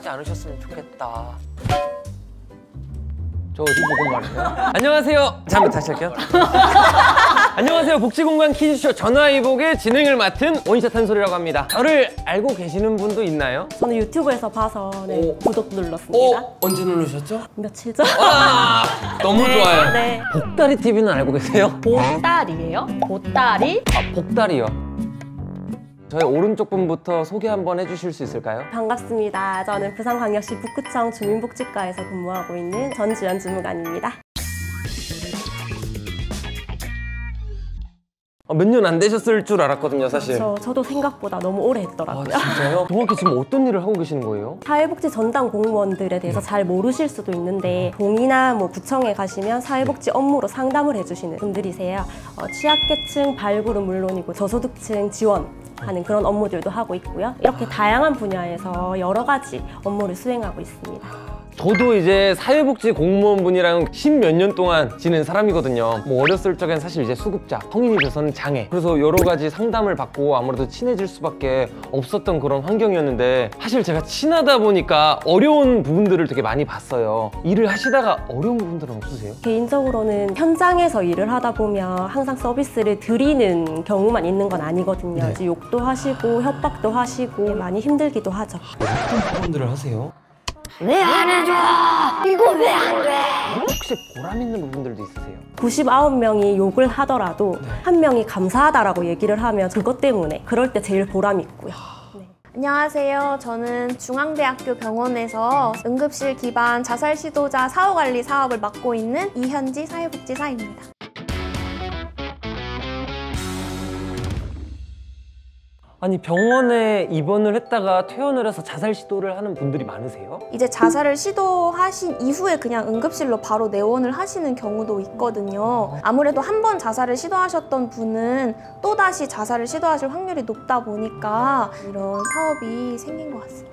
하지 않으셨으면 좋겠다. 저 어디 보고 말해요? 안녕하세요. 자, 한번 다시 할게요. 안녕하세요. 복지공간 퀴즈쇼 전화위복의 진행을 맡은 원샷 한솔이라고 합니다. 저를 알고 계시는 분도 있나요? 저는 유튜브에서 봐서 구독 눌렀습니다. 언제 누르셨죠? 며칠 전? 너무 좋아요. 네. 복다리 TV는 알고 계세요? 보따리예요? 보따리? 복다리요. 저희 오른쪽 분부터 소개 한번 해주실 수 있을까요? 반갑습니다. 저는 부산광역시 북구청 주민복지과에서 근무하고 있는 전주연 주무관입니다. 몇 년 안 되셨을 줄 알았거든요, 사실. 저도 생각보다 너무 오래 했더라고요. 진짜요? 정확히 지금 어떤 일을 하고 계시는 거예요? 사회복지 전담 공무원들에 대해서 잘 모르실 수도 있는데 동이나 구청에 가시면 사회복지 업무로 상담을 해주시는 분들이세요. 취약계층 발굴은 물론이고 저소득층 지원하는 그런 업무들도 하고 있고요. 이렇게 다양한 분야에서 여러 가지 업무를 수행하고 있습니다. 저도 이제 사회복지 공무원분이랑 10몇 년 동안 지낸 사람이거든요. 어렸을 적엔 사실 이제 수급자, 성인이 돼서는 장애. 그래서 여러 가지 상담을 받고 아무래도 친해질 수밖에 없었던 그런 환경이었는데 사실 제가 친하다 보니까 어려운 부분들을 되게 많이 봤어요. 일을 하시다가 어려운 부분들은 없으세요? 개인적으로는 현장에서 일을 하다 보면 항상 서비스를 드리는 경우만 있는 건 아니거든요. 이제 욕도 하시고 협박도 하시고 많이 힘들기도 하죠. 어떤 부분들을 하세요? 왜 안 해줘? 이거 왜 안 돼? 혹시 보람 있는 부분들도 있으세요? 99명이 욕을 하더라도 한 명이 감사하다라고 얘기를 하면 그것 때문에 그럴 때 제일 보람이 있고요. 안녕하세요. 저는 중앙대학교 병원에서 응급실 기반 자살 시도자 사후관리 사업을 맡고 있는 이현지 사회복지사입니다. 아니, 병원에 입원을 했다가 퇴원을 해서 자살 시도를 하는 분들이 많으세요? 이제 자살을 시도하신 이후에 그냥 응급실로 바로 내원을 하시는 경우도 있거든요. 아무래도 한 번 자살을 시도하셨던 분은 또다시 자살을 시도하실 확률이 높다 보니까 이런 사업이 생긴 것 같습니다.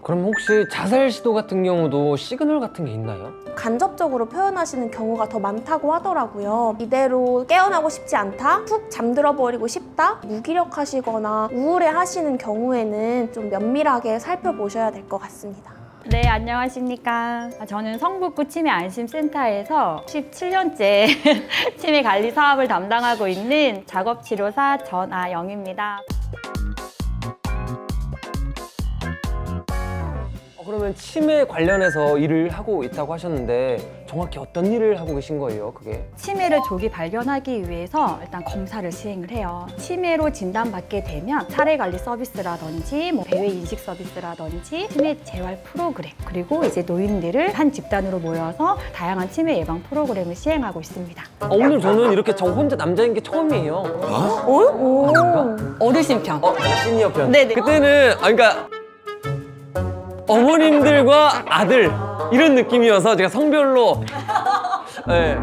그럼 혹시 자살 시도 같은 경우도 시그널 같은 게 있나요? 간접적으로 표현하시는 경우가 더 많다고 하더라고요. 이대로 깨어나고 싶지 않다, 푹 잠들어 버리고 싶다, 무기력하시거나 우울해하시는 경우에는 좀 면밀하게 살펴보셔야 될 것 같습니다. 네, 안녕하십니까. 저는 성북구 치매안심센터에서 17년째 치매 관리 사업을 담당하고 있는 작업치료사 전아영입니다. 그러면 치매 관련해서 일을 하고 있다고 하셨는데 정확히 어떤 일을 하고 계신 거예요, 그게? 치매를 조기 발견하기 위해서 일단 검사를 시행을 해요. 치매로 진단받게 되면 사례관리 서비스라든지 배회인식 서비스라든지 치매 재활 프로그램, 그리고 이제 노인들을 한 집단으로 모여서 다양한 치매 예방 프로그램을 시행하고 있습니다. 오늘 저는 이렇게 저 혼자 남자인 게 처음이에요. 어르신 편. 시니어 편. 네네. 그때는 그러니까 어머님들과 아들 이런 느낌이어서 제가 성별로 네.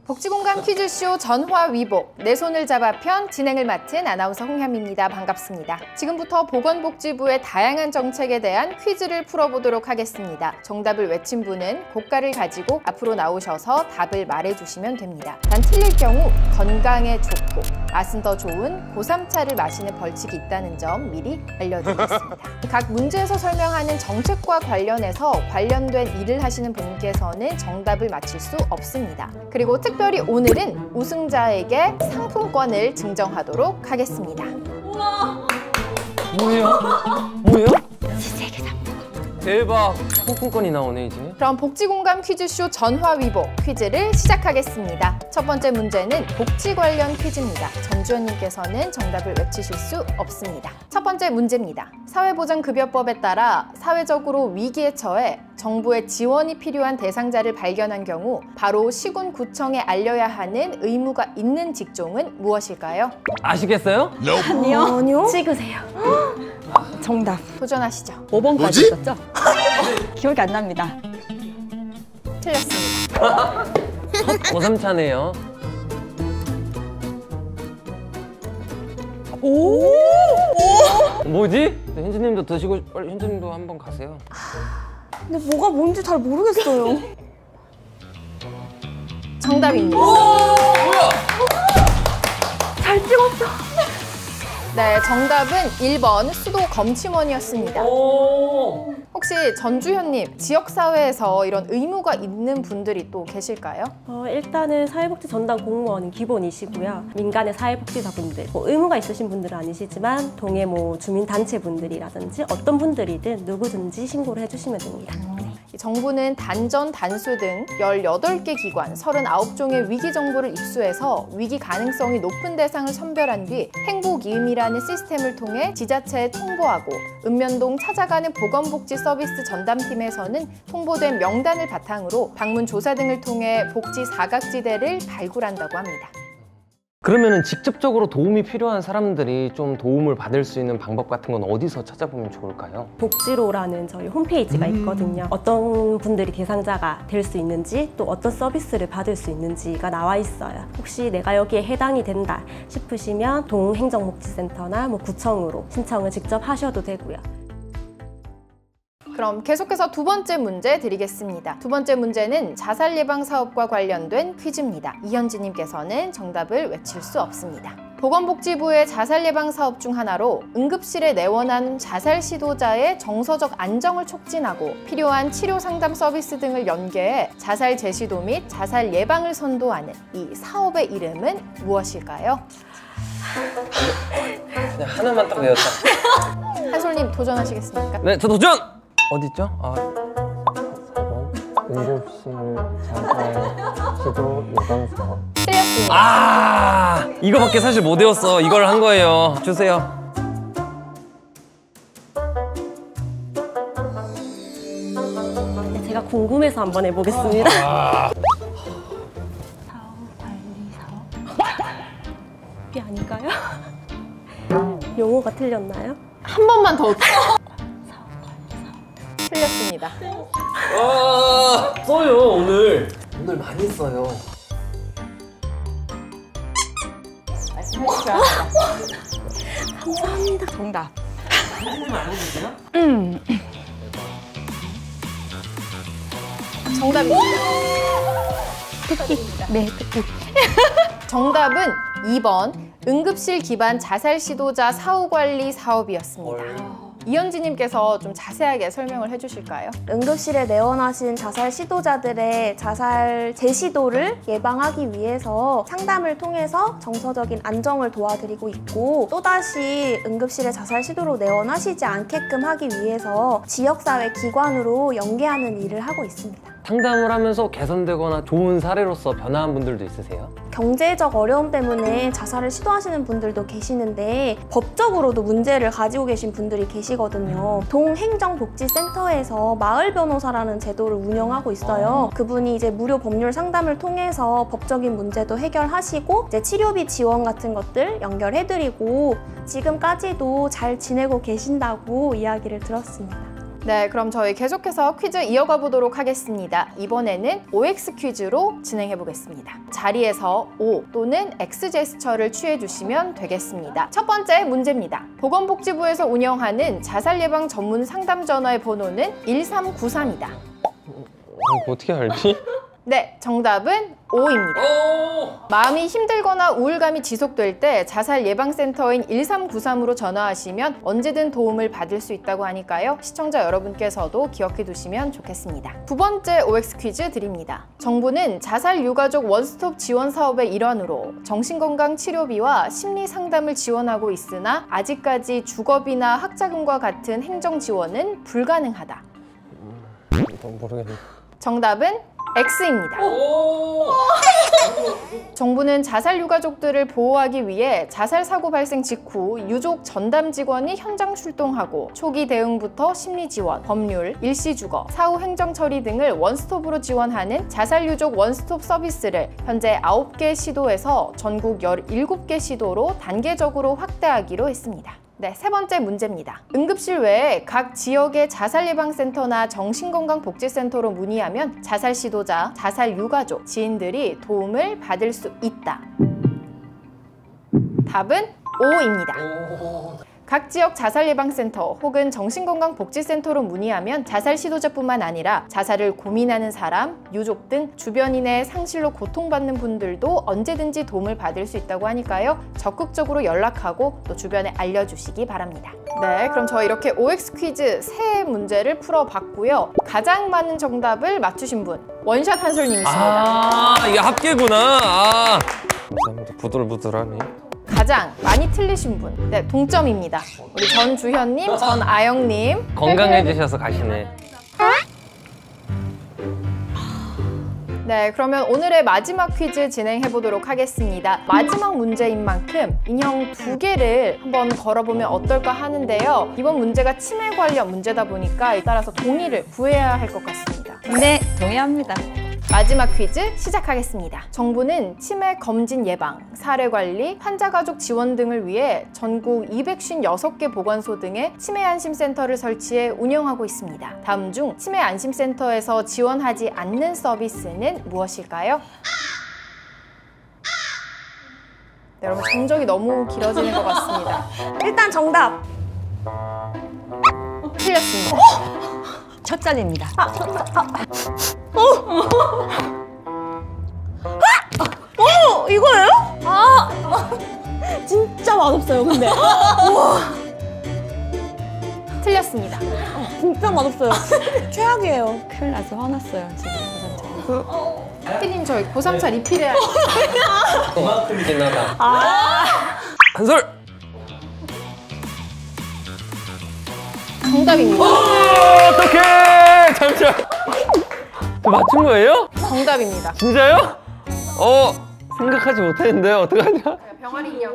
복지공간 퀴즈쇼 전화위복 내 손을 잡아 편 진행을 맡은 아나운서 홍현미입니다. 반갑습니다. 지금부터 보건복지부의 다양한 정책에 대한 퀴즈를 풀어보도록 하겠습니다. 정답을 외친 분은 고가를 가지고 앞으로 나오셔서 답을 말해주시면 됩니다. 단 틀릴 경우 건강에 좋고 맛은 더 좋은 고3차를 마시는 벌칙이 있다는 점 미리 알려드리겠습니다. 각 문제에서 설명하는 정책과 관련해서 관련된 일을 하시는 분께서는 정답을 맞힐 수 없습니다. 그리고 특별히 오늘은 우승자에게 상품권을 증정하도록 하겠습니다. 뭐예요? 뭐예요? 세계 상품. 대박! 상품권이 나오네, 이제. 그럼 복지공감 퀴즈쇼 전화위복 퀴즈를 시작하겠습니다. 첫 번째 문제는 복지 관련 퀴즈입니다. 전주현님께서는 정답을 외치실 수 없습니다. 첫 번째 문제입니다. 사회보장급여법에 따라 사회적으로 위기에 처해 정부의 지원이 필요한 대상자를 발견한 경우 바로 시군구청에 알려야 하는 의무가 있는 직종은 무엇일까요? 아시겠어요? 아니요. 찍으세요. 정답. 도전하시죠. 5번까지 있었죠? 기억이 안 납니다. 틀렸습니다. 고3차네요. 오! 뭐지? 현주님도 드시고 빨리 현주님도 한번 가세요. 근데 뭐가 뭔지 잘 모르겠어요. 정답입니다. 뭐야? 잘 찍었어. 네, 정답은 1번 수도 검침원이었습니다. 혹시 전주현님, 지역사회에서 이런 의무가 있는 분들이 또 계실까요? 일단은 사회복지 전담 공무원은 기본이시고요. 민간의 사회복지사분들, 의무가 있으신 분들은 아니시지만 동해 주민단체분들이라든지 어떤 분들이든 누구든지 신고를 해주시면 됩니다. 정부는 단전, 단수 등 18개 기관, 39종의 위기 정보를 입수해서 위기 가능성이 높은 대상을 선별한 뒤 행복이음이라는 시스템을 통해 지자체에 통보하고 읍면동 찾아가는 보건복지 서비스 전담팀에서는 통보된 명단을 바탕으로 방문 조사 등을 통해 복지 사각지대를 발굴한다고 합니다. 그러면은 직접적으로 도움이 필요한 사람들이 좀 도움을 받을 수 있는 방법 같은 건 어디서 찾아보면 좋을까요? 복지로라는 저희 홈페이지가 있거든요. 어떤 분들이 대상자가 될 수 있는지 또 어떤 서비스를 받을 수 있는지가 나와 있어요. 혹시 내가 여기에 해당이 된다 싶으시면 동행정복지센터나 구청으로 신청을 직접 하셔도 되고요. 그럼 계속해서 두 번째 문제 드리겠습니다. 두 번째 문제는 자살 예방 사업과 관련된 퀴즈입니다. 이현지님께서는 정답을 외칠 수 없습니다. 보건복지부의 자살 예방 사업 중 하나로 응급실에 내원한 자살 시도자의 정서적 안정을 촉진하고 필요한 치료 상담 서비스 등을 연계해 자살 제시도 및 자살 예방을 선도하는 이 사업의 이름은 무엇일까요? 그냥 하나만 딱 외웠다. 한솔님 도전하시겠습니까? 네, 저 도전! 어딨죠? 4번 응급실 자살 시도 예방 사업. 틀렸습니다. 이거밖에 사실 못 외웠어. 이걸 한 거예요. 주세요. 제가 궁금해서 한번 해보겠습니다. 이게 아닌가요? 용어가 틀렸나요? 한 번만 더. 틀렸습니다. 써요 오늘. 오늘 많이 써요. 감사합니다. 정답. 정답입니다. 네, 특히. 정답은 2번 응급실 기반 자살 시도자 사후 관리 사업이었습니다. 이현지님께서 좀 자세하게 설명을 해주실까요? 응급실에 내원하신 자살 시도자들의 자살 재시도를 예방하기 위해서 상담을 통해서 정서적인 안정을 도와드리고 있고, 또다시 응급실에 자살 시도로 내원하시지 않게끔 하기 위해서 지역사회 기관으로 연계하는 일을 하고 있습니다. 상담을 하면서 개선되거나 좋은 사례로서 변화한 분들도 있으세요? 경제적 어려움 때문에 자살을 시도하시는 분들도 계시는데 법적으로도 문제를 가지고 계신 분들이 계시거든요. 동행정복지센터에서 마을 변호사라는 제도를 운영하고 있어요. 그분이 이제 무료 법률 상담을 통해서 법적인 문제도 해결하시고 이제 치료비 지원 같은 것들 연결해드리고 지금까지도 잘 지내고 계신다고 이야기를 들었습니다. 네, 그럼 저희 계속해서 퀴즈 이어가 보도록 하겠습니다. 이번에는 OX 퀴즈로 진행해 보겠습니다. 자리에서 O 또는 X 제스처를 취해 주시면 되겠습니다. 첫 번째 문제입니다. 보건복지부에서 운영하는 자살 예방 전문 상담 전화의 번호는 1393이다. 어떻게 알지? 네, 정답은 O입니다. 마음이 힘들거나 우울감이 지속될 때 자살 예방센터인 1393으로 전화하시면 언제든 도움을 받을 수 있다고 하니까요. 시청자 여러분께서도 기억해 두시면 좋겠습니다. 두 번째 OX 퀴즈 드립니다. 정부는 자살 유가족 원스톱 지원 사업의 일환으로 정신건강 치료비와 심리 상담을 지원하고 있으나 아직까지 주거비나 학자금과 같은 행정 지원은 불가능하다. 모르겠네. 정답은 X입니다. 정부는 자살 유가족들을 보호하기 위해 자살 사고 발생 직후 유족 전담 직원이 현장 출동하고 초기 대응부터 심리 지원, 법률, 일시주거, 사후 행정 처리 등을 원스톱으로 지원하는 자살 유족 원스톱 서비스를 현재 9개 시도에서 전국 17개 시도로 단계적으로 확대하기로 했습니다. 네, 세 번째 문제입니다. 응급실 외에 각 지역의 자살예방센터나 정신건강복지센터로 문의하면 자살 시도자, 자살 유가족, 지인들이 도움을 받을 수 있다. 답은 O입니다. 각 지역 자살예방센터 혹은 정신건강복지센터로 문의하면 자살 시도자뿐만 아니라 자살을 고민하는 사람, 유족 등 주변인의 상실로 고통받는 분들도 언제든지 도움을 받을 수 있다고 하니까요. 적극적으로 연락하고 또 주변에 알려주시기 바랍니다. 네, 그럼 저 이렇게 OX 퀴즈 3문제를 풀어봤고요. 가장 많은 정답을 맞추신 분 원샷 한솔님이십니다. 이게 합계구나. 감사합니다. 부들부들하네. 가장 많이 틀리신 분, 네, 동점입니다. 우리 전주현님, 전아영님. 건강해지셔서 가시네. 네, 그러면 오늘의 마지막 퀴즈 진행해 보도록 하겠습니다. 마지막 문제인 만큼 인형 2개를 한번 걸어보면 어떨까 하는데요. 이번 문제가 치매 관련 문제다 보니까 따라서 동의를 구해야 할 것 같습니다. 네, 동의합니다. 마지막 퀴즈 시작하겠습니다. 정부는 치매 검진 예방, 사례 관리, 환자 가족 지원 등을 위해 전국 256개 보건소 등에 치매 안심센터를 설치해 운영하고 있습니다. 다음 중 치매 안심센터에서 지원하지 않는 서비스는 무엇일까요? 네, 여러분 정적이 너무 길어지는 것 같습니다. 일단 정답. 틀렸습니다. 첫 잔입니다. 이거예요? 진짜 맛없어요, 근데. 틀렸습니다. 진짜 맛없어요. 최악이에요. 큰일 나서 화났어요, 지금. 피디님 저희 고삼차 리필해야 해요. 그만큼 지나가. 한솔. 정답입니다. 어떡해! 잠시만. 저 맞춘 거예요? 정답입니다. 진짜요? 생각하지 못했는데 어떡하냐? 병아리 인형.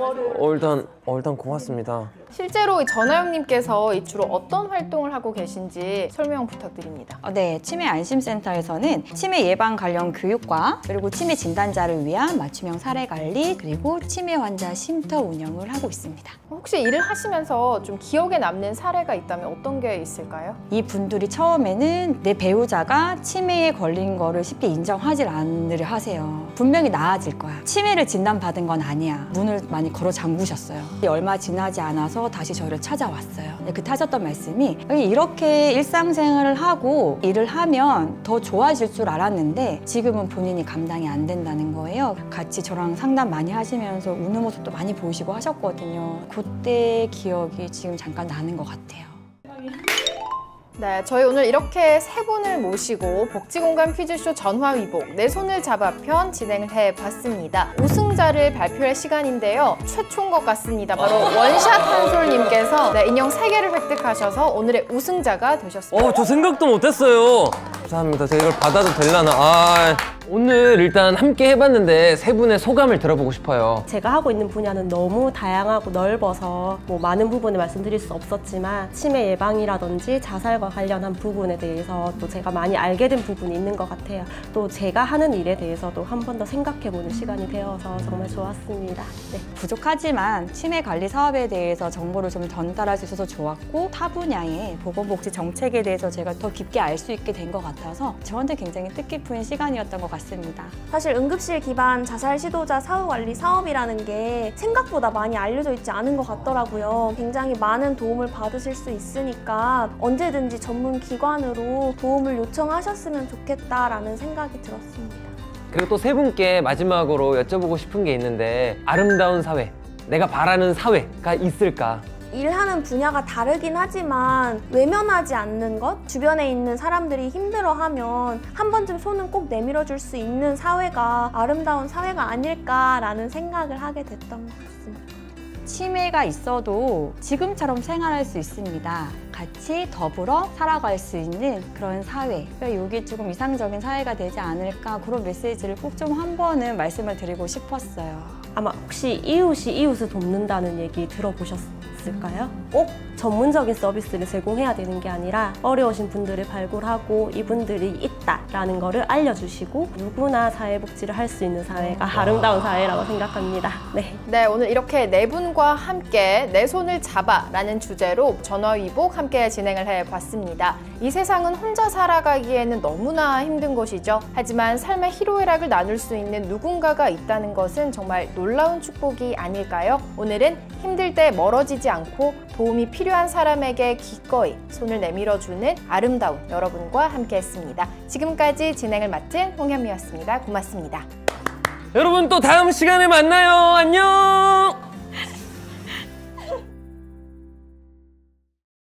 일단 고맙습니다. 실제로 전하영님께서 주로 어떤 활동을 하고 계신지 설명 부탁드립니다. 네, 치매 안심센터에서는 치매 예방 관련 교육과 그리고 치매 진단자를 위한 맞춤형 사례 관리 그리고 치매 환자 쉼터 운영을 하고 있습니다. 혹시 일을 하시면서 좀 기억에 남는 사례가 있다면 어떤 게 있을까요? 이 분들이 처음에는 내 배우자가 치매에 걸린 거를 쉽게 인정하지 않으려 하세요. 분명히 나아질 거야. 치매를 진단받은 건 아니야. 문을 많이 걸어 잠그셨어요. 얼마 지나지 않아서 다시 저를 찾아왔어요. 그 하셨던 말씀이 이렇게 일상생활을 하고 일을 하면 더 좋아질 줄 알았는데 지금은 본인이 감당이 안 된다는 거예요. 같이 저랑 상담 많이 하시면서 우는 모습도 많이 보이시고 하셨거든요. 그때 기억이 지금 잠깐 나는 것 같아요. 네, 저희 오늘 이렇게 3분을 모시고 복지공감 퀴즈쇼 전화위복 내 손을 잡아 편 진행을 해봤습니다. 우승자를 발표할 시간인데요. 최초인 것 같습니다. 바로 원샷 한솔님께서 인형 3개를 획득하셔서 오늘의 우승자가 되셨습니다. 저 생각도 못했어요. 감사합니다. 제가 이걸 받아도 되려나? 오늘 일단 함께 해봤는데 3분의 소감을 들어보고 싶어요. 제가 하고 있는 분야는 너무 다양하고 넓어서 많은 부분을 말씀드릴 수 없었지만 치매 예방이라든지 자살과 관련한 부분에 대해서 또 제가 많이 알게 된 부분이 있는 것 같아요. 또 제가 하는 일에 대해서도 한 번 더 생각해보는 시간이 되어서 정말 좋았습니다. 네. 부족하지만 치매 관리 사업에 대해서 정보를 좀 전달할 수 있어서 좋았고 타 분야의 보건복지 정책에 대해서 제가 더 깊게 알 수 있게 된 것 같아서 저한테 굉장히 뜻깊은 시간이었던 것 같습니다. 사실 응급실 기반 자살 시도자 사후 관리 사업이라는 게 생각보다 많이 알려져 있지 않은 것 같더라고요. 굉장히 많은 도움을 받으실 수 있으니까 언제든지 전문 기관으로 도움을 요청하셨으면 좋겠다라는 생각이 들었습니다. 그리고 또 3분께 마지막으로 여쭤보고 싶은 게 있는데 아름다운 사회, 내가 바라는 사회가 있을까? 일하는 분야가 다르긴 하지만 외면하지 않는 것, 주변에 있는 사람들이 힘들어하면 한 번쯤 손은 꼭 내밀어줄 수 있는 사회가 아름다운 사회가 아닐까라는 생각을 하게 됐던 것 같습니다. 치매가 있어도 지금처럼 생활할 수 있습니다. 같이 더불어 살아갈 수 있는 그런 사회. 이게 조금 이상적인 사회가 되지 않을까 그런 메시지를 꼭 좀 한 번은 말씀을 드리고 싶었어요. 아마 혹시 이웃이 이웃을 돕는다는 얘기 들어보셨을까요? 꼭 전문적인 서비스를 제공해야 되는 게 아니라 어려우신 분들을 발굴하고 이분들이 있다라는 거를 알려주시고 누구나 사회복지를 할 수 있는 사회가 아름다운 사회라고 생각합니다. 네, 오늘 이렇게 4분과 함께 내 손을 잡아 라는 주제로 전화위복 함께 진행을 해봤습니다. 이 세상은 혼자 살아가기에는 너무나 힘든 곳이죠. 하지만 삶의 희로애락을 나눌 수 있는 누군가가 있다는 것은 정말 놀라운 축복이 아닐까요? 오늘은 힘들 때 멀어지지 않고 도움이 필요한 사람에게 기꺼이 손을 내밀어주는 아름다운 여러분과 함께했습니다. 지금까지 진행을 맡은 홍현미였습니다. 고맙습니다. 여러분 또 다음 시간에 만나요. 안녕.